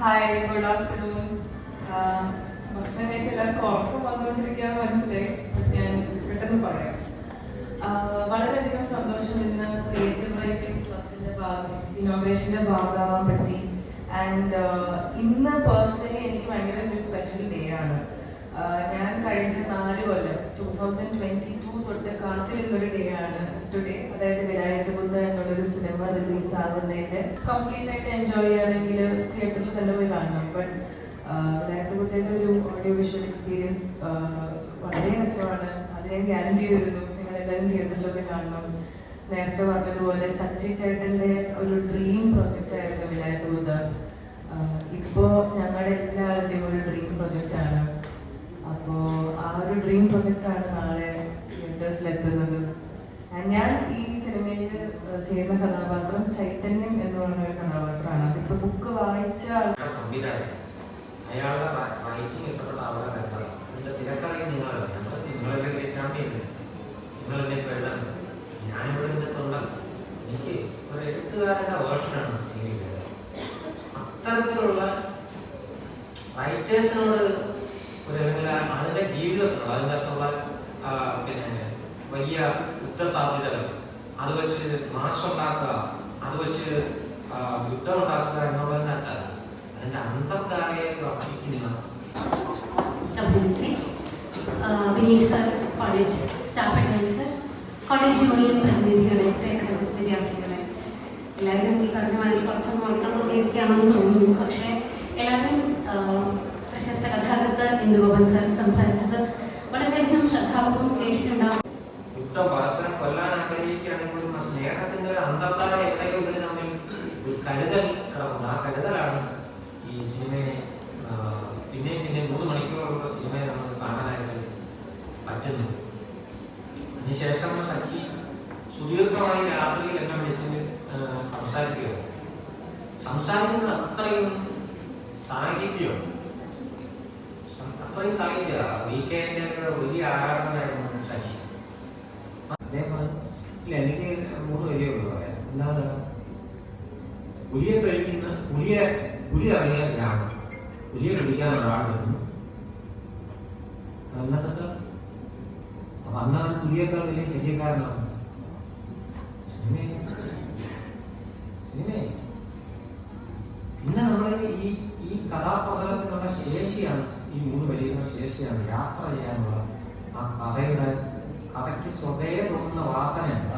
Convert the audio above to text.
Hi, good afternoon. ഭക്ഷണം കഴിച്ച എല്ലാവർക്കും ഉറക്കം വന്നുകൊണ്ടിരിക്കാൻ മനസ്സിലായി. ഞാൻ പെട്ടെന്ന് പറയാം. വളരെയധികം സന്തോഷം ഇന്ന് ക്രിയേറ്റീവ് റൈറ്റിംഗ് ക്ലബിന്റെ ഇനോഗ്രേഷന്റെ ഭാഗമാവാൻ പറ്റി. ആൻഡ് ഇന്ന് പേഴ്സണലി എനിക്ക് ഭയങ്കര ഒരു സ്പെഷ്യൽ ഡേ ആണ്. ഞാൻ കഴിഞ്ഞ 4 കൊല്ലം 2022 തൊട്ട് കാത്തിരുന്നൊരു ഡേ ആണ് ടുഡേ. അതായത് വിനായകബുദ്ധ എന്നുള്ളൊരു സിനിമ റിലീസ് ആവുന്നതിന്റെ കംപ്ലീറ്റ് ആയിട്ട് എൻജോയ് ചെയ്യുകയാണെങ്കിൽ തിയേറ്ററിൽ തന്നെ പോയി കാണണം. ബട്ട് വിനായകബുദ്ധയുടെ ഒരു ഓഡിയോ വിഷ്വൽ എക്സ്പീരിയൻസ് വളരെ രസമാണ്. അത് ഞാൻ ഗ്യാരണ്ടി തരുന്നു. നിങ്ങളെല്ലാവരും തിയേറ്ററിൽ പോയി കാണണം. നേരത്തെ പറഞ്ഞതുപോലെ സച്ചി ചേട്ടന്റെ ഒരു ഡ്രീം പ്രൊജക്റ്റ് ആയിരുന്നു വിനായകബുദ്ധ. ഇപ്പോ ഞങ്ങളുടെ എല്ലാവരുടെയും ഒരു ഡ്രീം പ്രൊജക്റ്റ് ആണ്. അപ്പോ ആ ഒരു ഡ്രീം പ്രൊജക്റ്റ് ആണ് നാളെ തിയേറ്റേഴ്സിലെത്തുന്നത്. ഞാൻ ഈ സിനിമയിൽ ചെയ്യുന്ന കഥാപാത്രം ചൈതന്യം എന്ന് പറഞ്ഞ ഒരു കഥാപാത്രമാണ്. അതിപ്പോ ബുക്ക് വായിച്ച അയാളുടെ റൈറ്റിംഗ് ഇഷ്ടപ്പെട്ട ആളുടെ കഥ അതിന്റെ തിരക്കറിയും നിങ്ങളല്ലേ ചാമ്പ്യൻ, നിങ്ങളല്ലേ എഴുതാൻ. ഞാനിവിടെ നിന്നിട്ടുള്ള എനിക്ക് ഒരു എഴുത്തുകാരന്റെ വേർഷനാണ് അത്തരത്തിലുള്ള റൈറ്റേഴ്സിനോട് അതിന്റെ ജീവിതത്തിലുള്ള അതിൻ്റെ അകത്തുള്ള പിന്നെ വലിയ യുദ്ധസാധ്യതകൾ, അത് വെച്ച് മാസം ഉണ്ടാക്കുക, അത് വെച്ച് യുദ്ധം ഉണ്ടാക്കുക എന്നുള്ളതിനകത്ത് അതിന്റെ അന്തർധാരയെ വർദ്ധിക്കുന്ന Vineeth sir, college staff adviser, college union പ്രതിനിധികളെ, വിദ്യാർത്ഥികളെ, എല്ലാവരും ഈ പറഞ്ഞ മാതിരി കുറച്ചൊന്നും ഉറക്കമൊക്കെയാണെന്ന് തോന്നുന്നു. പക്ഷേ എല്ലാവരും പ്രശസ്ത കഥാകൃത്ത് ഇന്ദുഗോപൻ സാർ സംസാരിച്ചത് വളരെയധികം ശ്രദ്ധാപൂർവ്വം കേട്ടിട്ടുണ്ടാവും. യുദ്ധം പരസ്പരം കൊല്ലാൻ ആഗ്രഹിക്കുകയാണെങ്കിൽ സ്നേഹത്തിന്റെ ഒരു അന്തർധാര എവിടെയെങ്കിലും തമ്മിൽ ഒരു കരുതൽ കിടക്കുന്നു. ആ കരുതലാണ് ഈ സിനിമയെ പിന്നെ 3 മണിക്കൂറുള്ള സിനിമയെ നമുക്ക് കാണാനായിട്ട് പറ്റുന്നത്. അതിനുശേഷം സച്ചി സുദീർഘമായി രാത്രിയിൽ എന്നെ വിളിച്ച് സംസാരിക്കുന്ന അത്രയും സാഹിത്യം വീക്കെൻഡിന്റെ ഒക്കെ വലിയ ആരാധനയായിരുന്നു സച്ചി. അതേപോലെ എനിക്ക് 3 വലിയ ഉള്ളു പറയാം. എന്താണ് പുലിയെ കഴിക്കുന്ന പുലി അറിയാൻ ഗ്രാമം, പുലിയെ പിടിക്കാൻ ഒരാൾ വരുന്നു. എന്നിട്ട് അപ്പൊ അന്നാണ് പുലിയേക്കാൾ വലിയ ശല്യക്കാരനാണ്. പിന്നെ നമ്മൾ ഈ കഥാപ്രകടനത്തിനുള്ള ശേഷിയാണ്, ഈ 3 വലിയ ശേഷിയാണ് യാത്ര ചെയ്യാനുള്ള. ആ കഥയ്ക്ക് സ്വതേ തോന്നുന്ന വാസനയാണ്.